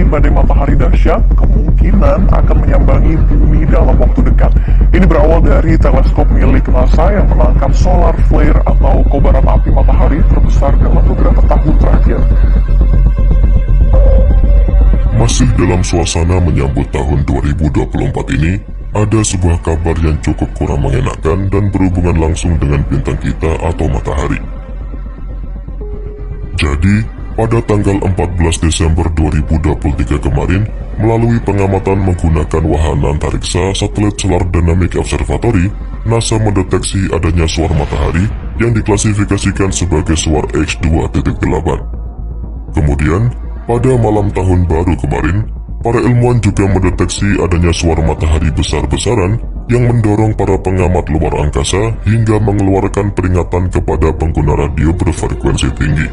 badai matahari dahsyat kemungkinan akan menyambangi bumi dalam waktu dekat. Ini berawal dari teleskop milik NASA yang menangkap solar flare atau kobaran api matahari terbesar dalam beberapa tahun terakhir. Masih dalam suasana menyambut tahun 2024 ini, ada sebuah kabar yang cukup kurang mengenakan dan berhubungan langsung dengan bintang kita atau matahari. Jadi, pada tanggal 14 Desember 2023 kemarin, melalui pengamatan menggunakan wahana antariksa satelit Solar Dynamic Observatory, NASA mendeteksi adanya suar matahari yang diklasifikasikan sebagai suar X2.8. Kemudian, pada malam tahun baru kemarin, para ilmuwan juga mendeteksi adanya suar matahari besar-besaran yang mendorong para pengamat luar angkasa hingga mengeluarkan peringatan kepada pengguna radio berfrekuensi tinggi.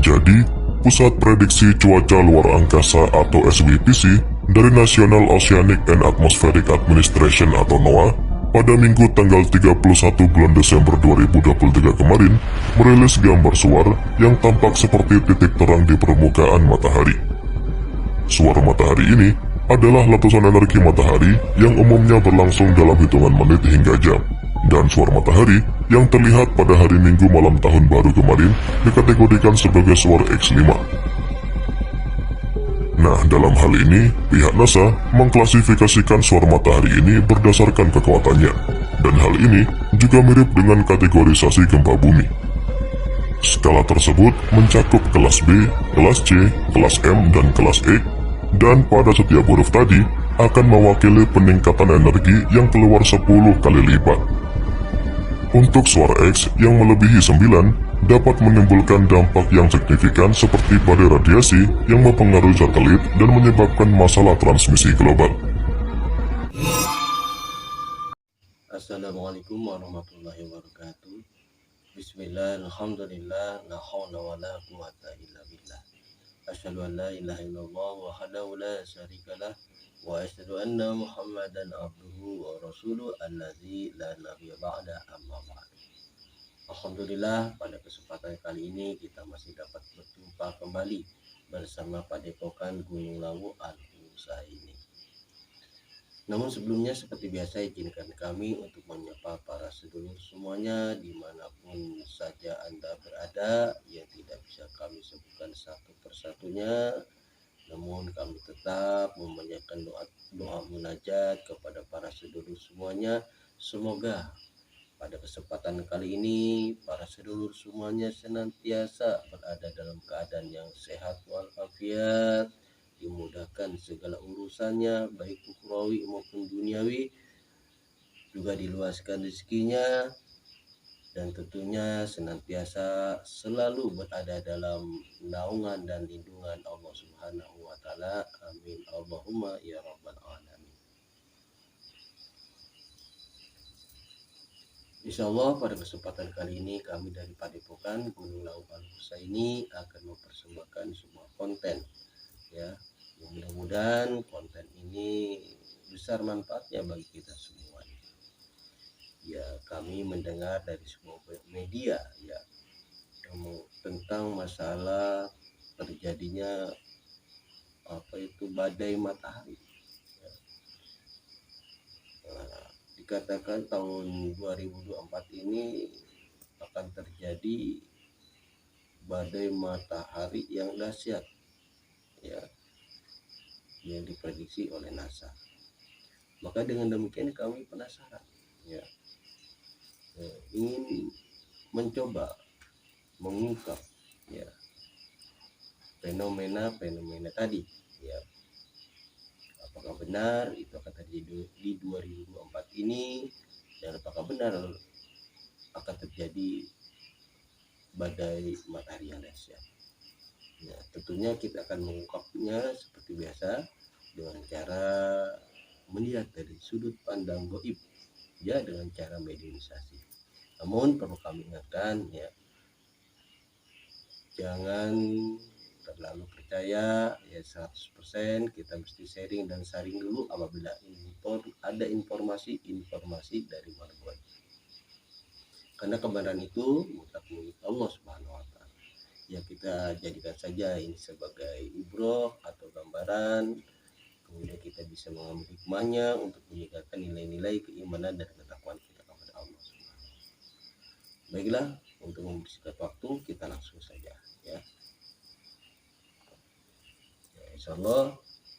Jadi, Pusat Prediksi Cuaca Luar Angkasa atau SWPC dari National Oceanic and Atmospheric Administration atau NOAA pada Minggu tanggal 31 bulan Desember 2023 kemarin merilis gambar suar yang tampak seperti titik terang di permukaan matahari. Suar matahari ini adalah letusan energi matahari yang umumnya berlangsung dalam hitungan menit hingga jam. Dan suar matahari yang terlihat pada hari Minggu malam tahun baru kemarin dikategorikan sebagai suar X5. Nah, dalam hal ini, pihak NASA mengklasifikasikan suar matahari ini berdasarkan kekuatannya. Dan hal ini juga mirip dengan kategorisasi gempa bumi. Skala tersebut mencakup kelas B, kelas C, kelas M, dan kelas E, dan pada setiap huruf tadi akan mewakili peningkatan energi yang keluar 10 kali lipat. Untuk suar X yang melebihi 9 dapat menimbulkan dampak yang signifikan seperti badai radiasi yang mempengaruhi satelit dan menyebabkan masalah transmisi global. Assalamualaikum warahmatullahi wabarakatuh. Bismillah, alhamdulillah, la hawla wa la quwata illa billah. Asyhadu an la ilaha illallah wahdahu la syarikalah wa asyhadu anna Muhammadan abduhu wa rasuluh allazi la nabiyya ba'da amma ba'd. Alhamdulillah, pada kesempatan kali ini kita masih dapat berjumpa kembali bersama Padepokan Gunung Lawu Al-Musa ini. Namun sebelumnya seperti biasa izinkan kami untuk menyapa para sedulur semuanya dimanapun saja Anda berada yang tidak bisa kami sebutkan satu persatunya. Namun kami tetap memanjatkan doa munajat kepada para sedulur semuanya. Semoga pada kesempatan kali ini para sedulur semuanya senantiasa berada dalam keadaan yang sehat walafiat, dimudahkan segala urusannya baik ukhrawi maupun duniawi, juga diluaskan rezekinya, dan tentunya senantiasa selalu berada dalam naungan dan lindungan Allah Subhanahu wa taala. Amin Allahumma ya rabbal alamin. Insyaallah pada kesempatan kali ini kami dari Padepokan Gunung Lawu Al-Musa ini akan mempersembahkan sebuah konten, ya, yang mudah-mudahan konten ini besar manfaatnya bagi kita semua. Ya, kami mendengar dari sebuah media ya tentang masalah terjadinya badai matahari. Ya. Nah, dikatakan tahun 2024 ini akan terjadi badai matahari yang dahsyat, ya, yang diprediksi oleh NASA. Maka dengan demikian kami penasaran, ya, ingin mencoba mengungkap, ya, fenomena tadi, ya, apakah benar itu akan terjadi di 2024 ini, dan apakah benar akan terjadi badai matahari yang dahsyat. Nah, tentunya kita akan mengungkapnya seperti biasa dengan cara melihat dari sudut pandang gaib, ya, dengan cara mediumisasi. Namun perlu kami ingatkan, ya, jangan terlalu percaya ya 100%. Kita mesti sharing dan saring dulu apabila ada informasi dari luar gaib. Karena kebenaran itu mutlak milik Allah Subhanahu wa taala. Ya kita jadikan saja ini sebagai ibroh atau gambaran, kemudian kita bisa mengambil hikmahnya untuk meningkatkan nilai-nilai keimanan dan ketakwaan kita kepada Allah. Baiklah, untuk mempersingkat waktu kita langsung saja ya. Insya Allah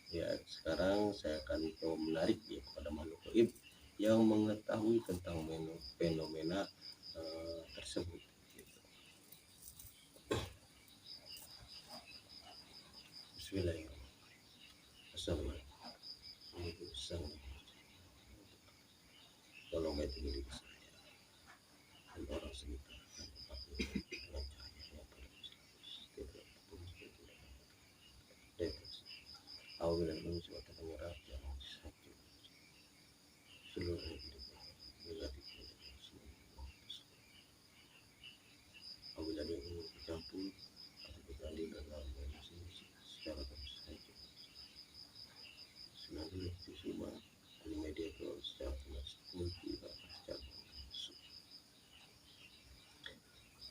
ya, sekarang saya akan coba menarik ya kepada makhluk gaib yang mengetahui tentang fenomena tersebut. Bismillahirrahmanirrahim. Assalamualaikum. Tolong bantu diri saya dan orang sekitar dan tempat ini dengan cahaya yang terus tidak terus. Auzubillahi minasyaitonir rajim. Seluruh hidup negatif apabila dia ingin bercampur atau bertanding dalam emosi secara terus saja. Senang semua di media secara multi secara langsung.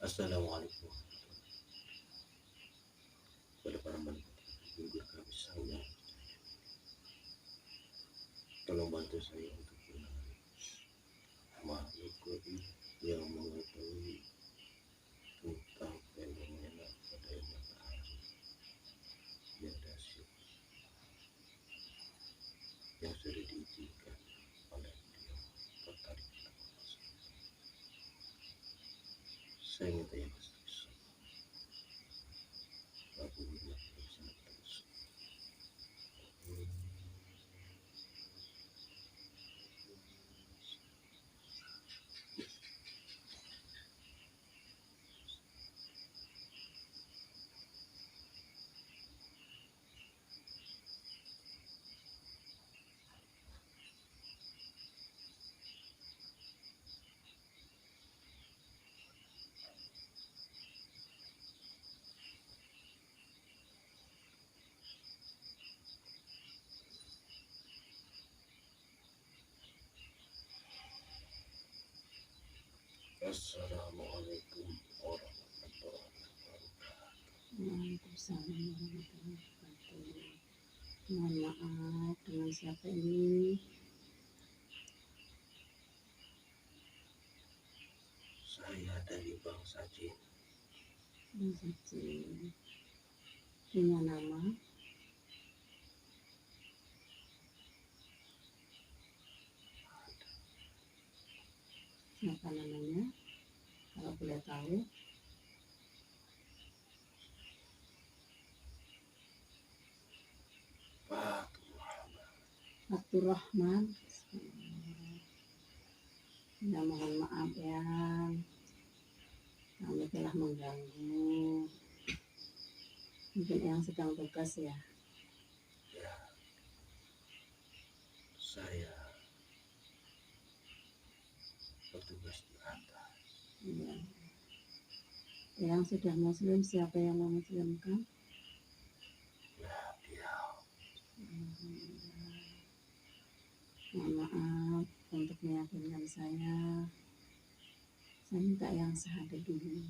Assalamualaikum kepada para malaikat minggu kami sayang. Tolong bantu saya untuk mengenali makhluk gaib yang mengetahui tentang fenomena adanya matahari yang dahsyat yang sudah diizinkan oleh beliau tertarik dalam masa. Saya minta yang pasti. Aku ingat sangat terus. Assalamualaikum warahmatullahi wabarakatuh. Waalaikumsalam warahmatullahi wabarakatuh. Mohon maaf, dengan siapa ini? Saya dari bangsa Jin. Punya nama? Siapa namanya? Kalau boleh tahu. Fatur Rahman. Ya, mohon maaf ya, kami telah mengganggu. Mungkin yang sedang tugas ya. Ya, saya bertugas di atas. Ya. Yang sudah muslim, siapa yang mau muslimkan? Ya, dia. Mohon maaf untuk meyakinkan saya minta yang syahadat dulu.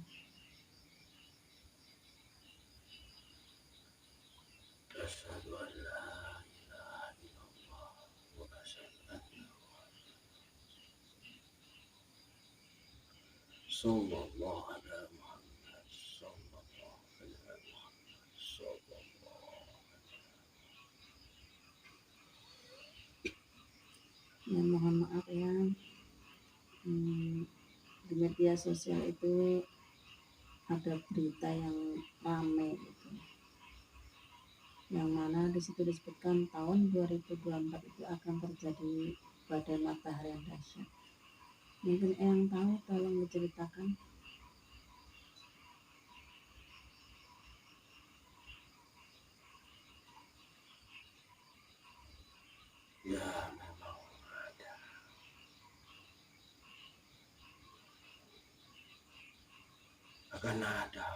Asyhadu an la ilaha illallah wa asyhadu anna sallallahu ala Muhammad sallallahu ala Muhammad sallallahu. Ya, mohon maaf ya, di media sosial itu ada berita yang rame gitu, yang mana di situ disebutkan tahun 2024 itu akan terjadi badai matahari yang dahsyat. Mungkin yang tahu tolong diceritakan. Ya, memang ada. Akan ada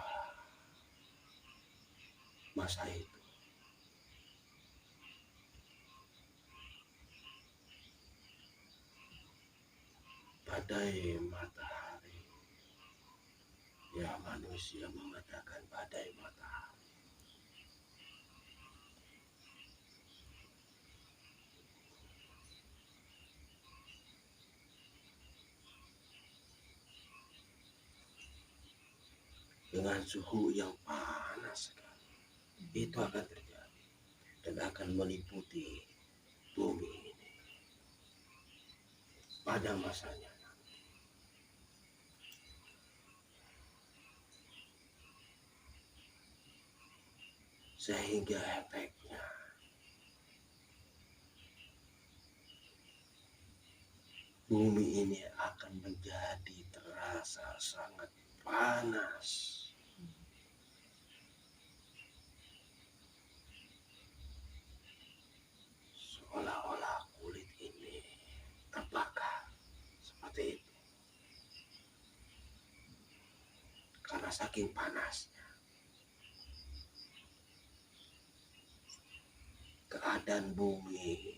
masa itu. Badai matahari Ya, manusia mengatakan badai matahari. Dengan suhu yang panas sekali, itu akan terjadi dan akan meliputi bumi ini pada masanya. Sehingga efeknya bumi ini akan menjadi terasa sangat panas. Seolah-olah kulit ini terbakar seperti itu. Karena saking panasnya. Keadaan bumi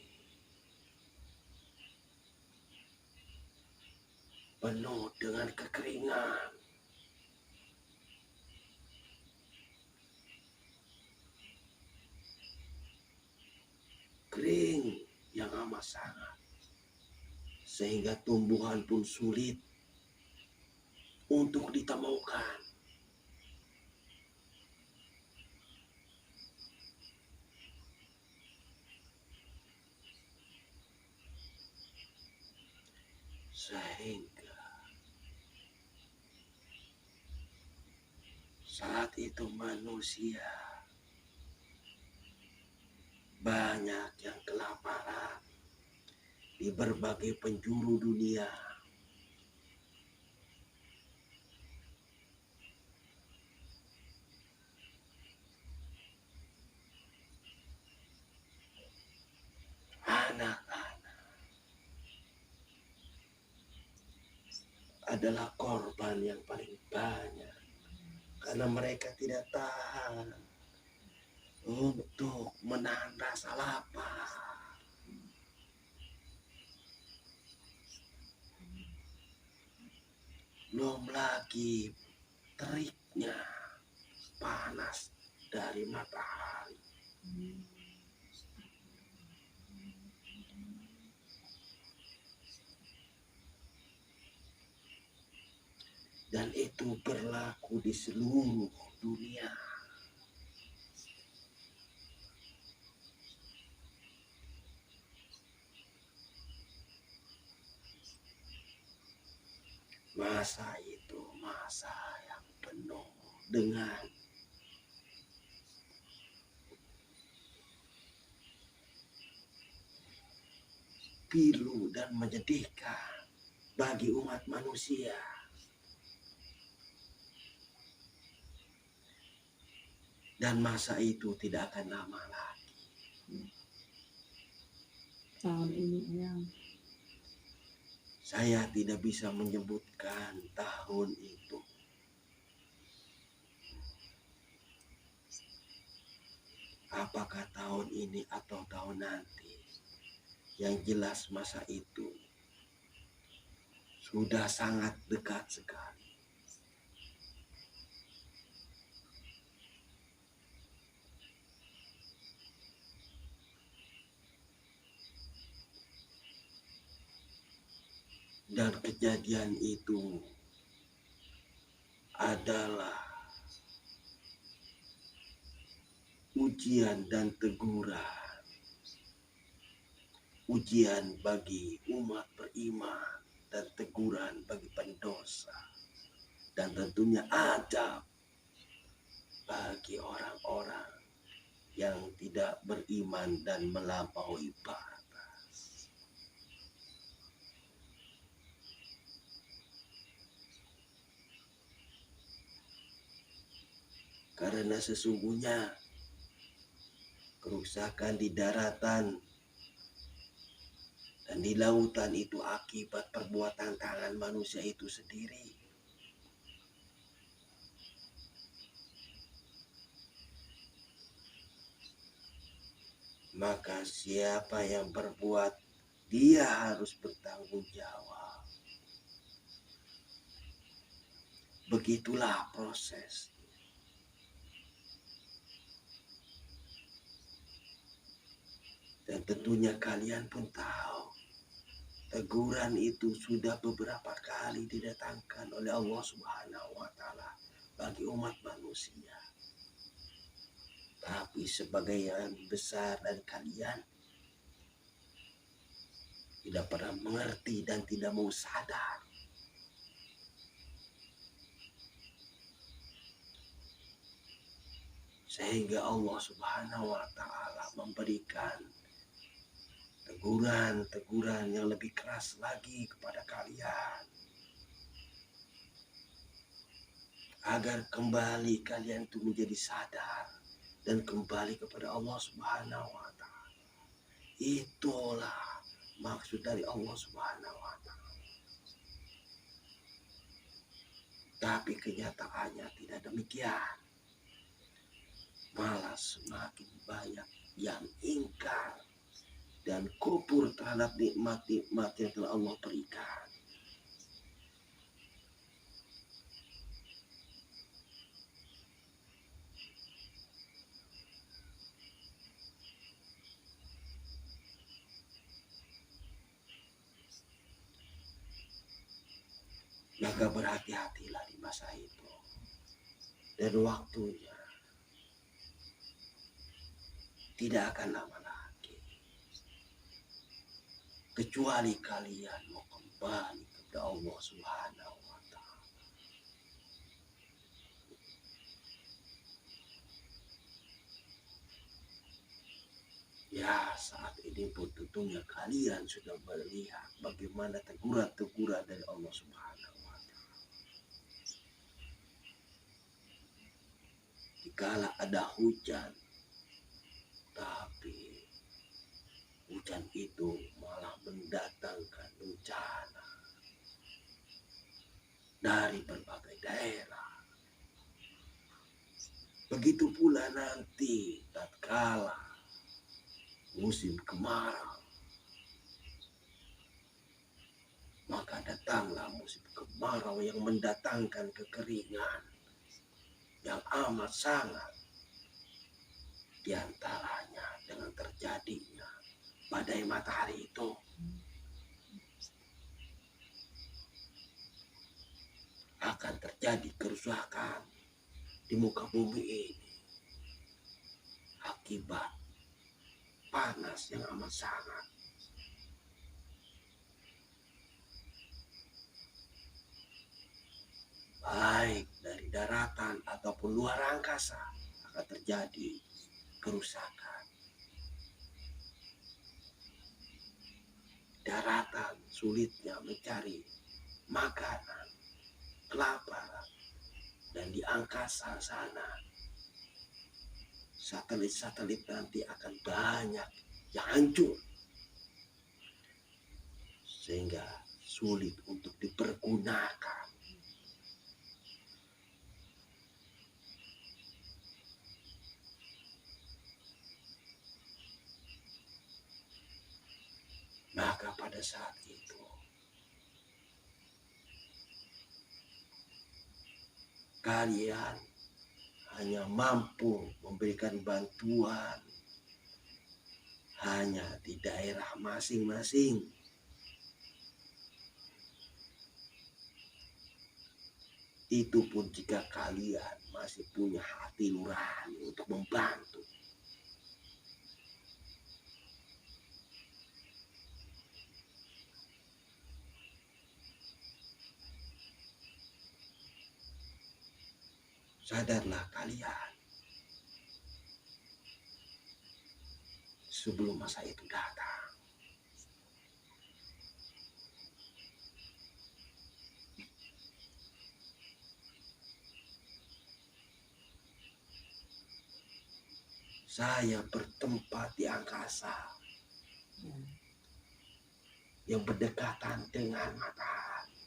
penuh dengan kekeringan. Kering yang amat sangat. Sehingga tumbuhan pun sulit untuk ditemukan. Sehingga saat itu manusia banyak yang kelaparan di berbagai penjuru dunia. Anak-anak adalah korban yang paling banyak karena mereka tidak tahan untuk menahan rasa lapar. Belum lagi teriknya panas dari matahari. Dan itu berlaku di seluruh dunia. Masa itu masa yang penuh dengan pilu dan menyedihkan bagi umat manusia. Dan masa itu tidak akan lama lagi. Tahun ini yang saya tidak bisa menyebutkan tahun itu. Apakah tahun ini atau tahun nanti? Yang jelas masa itu sudah sangat dekat sekali. Dan kejadian itu adalah ujian dan teguran. Ujian bagi umat beriman dan teguran bagi pendosa. Dan tentunya adab bagi orang-orang yang tidak beriman dan melampaui batas. Karena sesungguhnya kerusakan di daratan dan di lautan itu akibat perbuatan tangan manusia itu sendiri. Maka siapa yang berbuat, dia harus bertanggung jawab. Begitulah proses. Dan tentunya kalian pun tahu, teguran itu sudah beberapa kali didatangkan oleh Allah Subhanahu wa Ta'ala bagi umat manusia. Tapi sebagian besar dari kalian tidak pernah mengerti dan tidak mau sadar. Sehingga Allah Subhanahu wa Ta'ala memberikan teguran-teguran yang lebih keras lagi kepada kalian, agar kembali kalian itu menjadi sadar dan kembali kepada Allah Subhanahu wa Ta'ala. Itulah maksud dari Allah Subhanahu wa Ta'ala. Tapi kenyataannya tidak demikian. Malah semakin banyak yang ingkar dan kufur terhadap nikmat-nikmat yang telah Allah berikan. Maka berhati-hatilah di masa itu. Dan waktunya tidak akan lama lagi. Kecuali kalian mau kembali kepada Allah Subhanahu wa Ta'ala. Ya, saat ini pun tentunya kalian sudah melihat bagaimana teguran-teguran dari Allah Subhanahu wa Ta'ala. Dikala ada hujan, tapi hujan itu malah mendatangkan bencana dari berbagai daerah. Begitu pula nanti tatkala musim kemarau, maka datanglah musim kemarau yang mendatangkan kekeringan yang amat sangat. Di antaranya dengan terjadinya badai matahari itu, akan terjadi kerusakan di muka bumi ini akibat panas yang amat sangat. Baik dari daratan ataupun luar angkasa akan terjadi kerusakan. Daratan sulitnya mencari makanan, kelaparan, dan di angkasa sana satelit-satelit nanti akan banyak yang hancur sehingga sulit untuk dipergunakan. Maka pada saat itu kalian hanya mampu memberikan bantuan hanya di daerah masing-masing. Itu pun jika kalian masih punya hati nurani untuk membantu. Sadarlah kalian, sebelum masa itu datang, saya bertempat di angkasa yang berdekatan dengan matahari.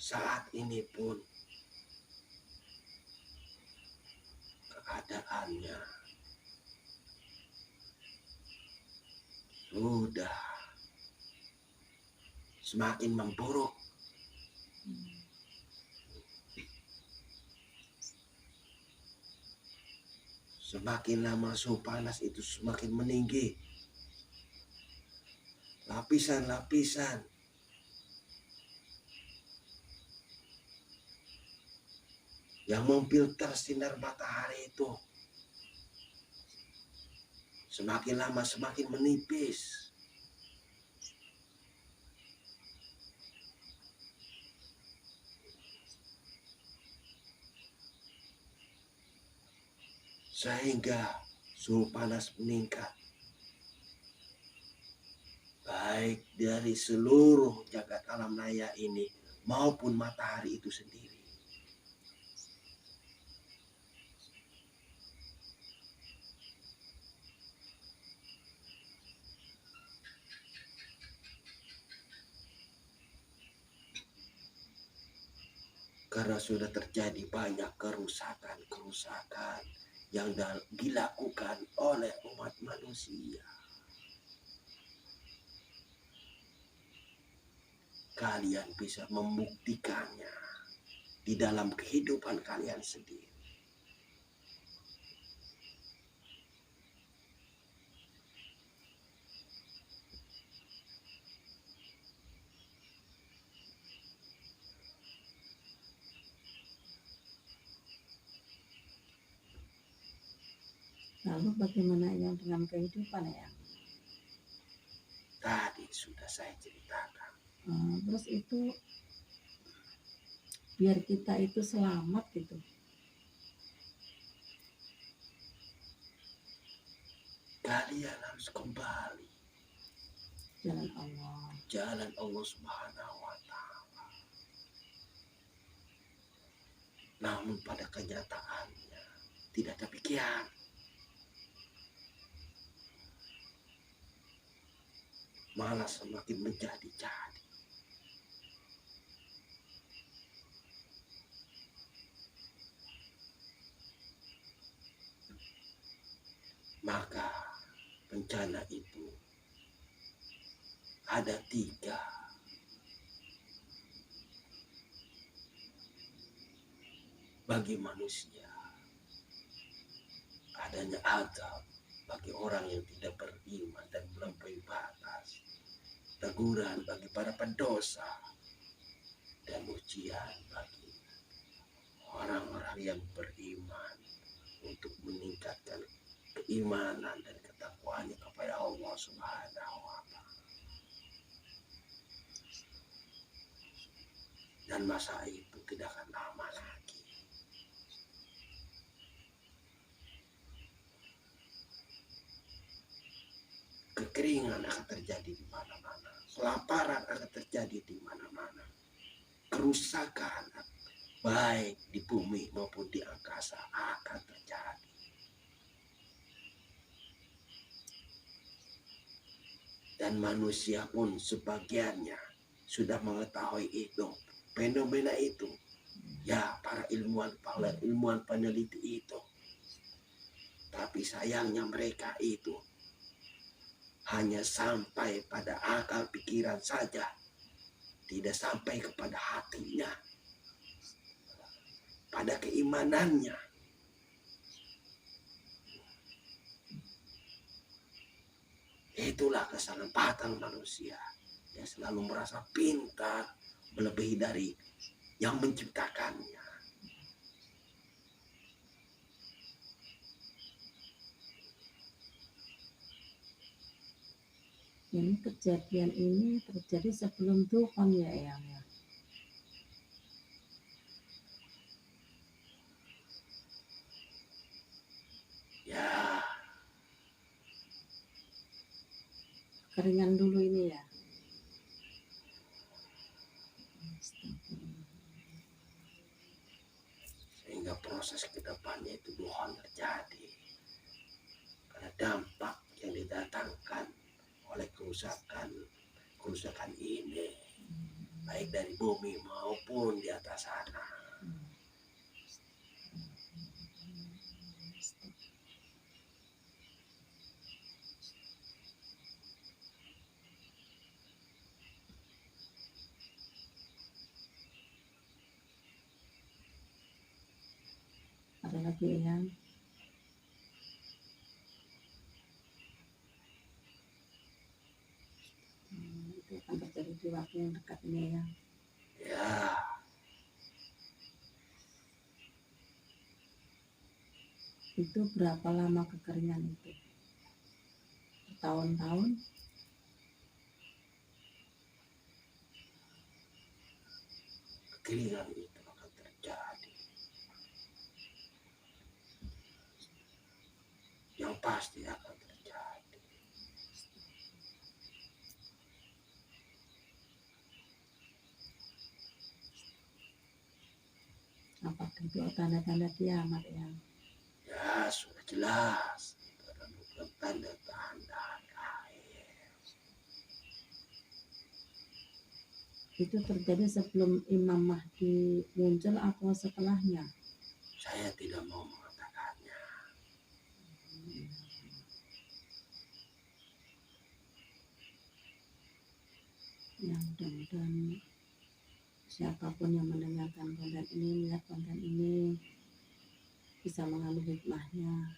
Saat ini pun keadaannya sudah semakin memburuk. Semakin lama suhu panas itu semakin meninggi. Lapisan-lapisan yang memfilter sinar matahari itu semakin lama semakin menipis. Sehingga suhu panas meningkat. Baik dari seluruh jagat alam raya ini maupun matahari itu sendiri. Karena sudah terjadi banyak kerusakan-kerusakan yang dilakukan oleh umat manusia. Kalian bisa membuktikannya di dalam kehidupan kalian sendiri. Lalu bagaimana yang dengan kehidupan ya? Tadi sudah saya ceritakan. Terus itu biar kita itu selamat gitu. Kalian harus kembali Jalan Allah. jalan Allah Subhanahu wa Ta'ala. Namun pada kenyataannya tidak demikian. Malah semakin menjadi-jadi. Maka bencana itu ada 3. Bagi manusia adanya azab bagi orang yang tidak beriman dan melampaui batas, teguran bagi para pendosa, dan ujian bagi orang-orang yang beriman untuk meningkatkan keimanan dan ketakwaannya kepada Allah Subhanahu wa Ta'ala. Dan masa itu tidak akan lama lagi. Kekeringan akan terjadi di mana-mana. Kelaparan akan terjadi di mana-mana. Kerusakan baik di bumi maupun di angkasa akan terjadi. Dan manusia pun sebagiannya sudah mengetahui itu, fenomena itu. Ya, para ilmuwan peneliti itu. Tapi sayangnya mereka itu hanya sampai pada akal pikiran saja, tidak sampai kepada hatinya, pada keimanannya. Itulah kesalahpahaman manusia yang selalu merasa pintar melebihi dari yang menciptakannya. Ini kejadian ini terjadi sebelum Tuhan ya Eyang ya. Ya, Keringan dulu ini ya. sehingga proses kedepannya itu mohon terjadi. Karena dampak yang didatangkan oleh kerusakan ini, baik dari bumi maupun di atas sana. Ada lagi yang itu akan terjadi di waktu yang dekat ini ya. Ya, Itu berapa lama kekeringan itu? Bertahun-tahun? kekeringan itu akan terjadi. Yang pasti akan terjadi. Apakah itu tanda-tanda kiamat ya? Ya, sudah jelas. Bukan tanda-tanda akhir. Itu terjadi sebelum Imam Mahdi muncul atau setelahnya? Saya tidak mau mengatakannya. Ya, mudah-mudahan siapapun yang mendengarkan konten ini, melihat konten ini, bisa mengambil hikmahnya,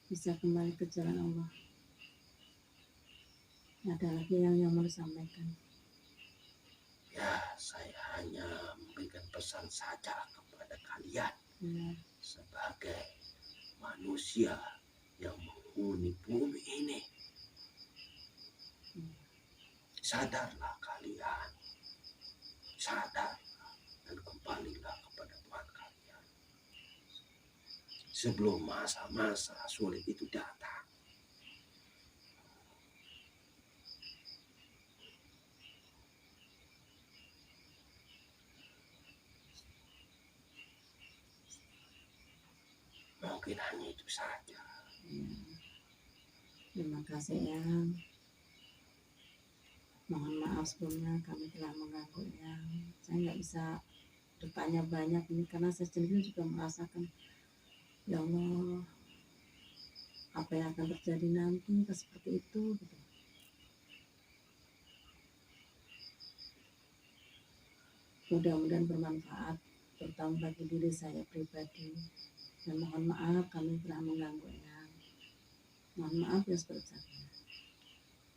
bisa kembali ke jalan Allah. Ada lagi yang mau disampaikan? Ya, saya hanya memberikan pesan saja kepada kalian Ya, sebagai manusia yang menghuni bumi ini. Sadarlah kalian, sadarlah dan kembalilah kepada Tuhan kalian. Sebelum masa-masa sulit itu datang. Mungkin hanya itu saja. ya. Terima kasih ya. Mohon maaf sebelumnya kami telah mengganggu ya. Saya nggak bisa bertanya banyak ini karena saya sendiri juga merasakan, ya Allah, apa yang akan terjadi nanti seperti itu gitu. Mudah-mudahan bermanfaat, terutama bagi diri saya pribadi. Dan mohon maaf kami telah mengganggu ya. Mohon maaf ya sebesar-besarnya.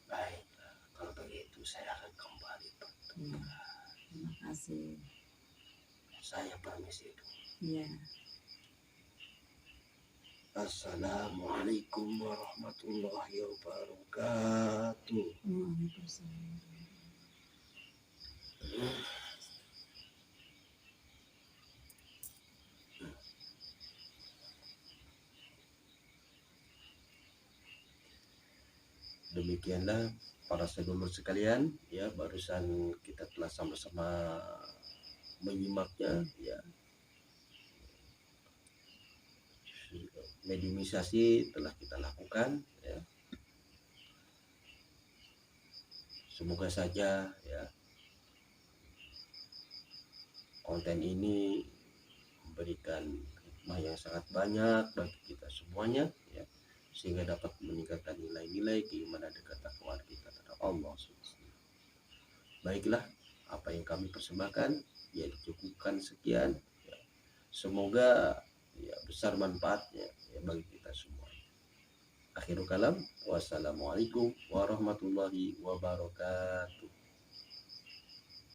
Baik, kalau begitu saya akan kembali bertugas. Ya, terima kasih. Saya permisi dulu. Ya, Assalamualaikum warahmatullahi wabarakatuh. Waalaikumsalam. Demikianlah para sedulur sekalian, ya barusan kita telah sama-sama menyimaknya, ya. Mediumisasi telah kita lakukan, ya. Semoga saja ya konten ini memberikan hikmah yang sangat banyak bagi kita semuanya, ya, sehingga dapat meningkatkan nilai-nilai keimanan dan ketakwaan kita terhadap Allah SWT. Baiklah, apa yang kami persembahkan ya dicukupkan sekian, ya. Semoga ya besar manfaatnya ya bagi kita semua. Akhirul kalam, wassalamualaikum warahmatullahi wabarakatuh.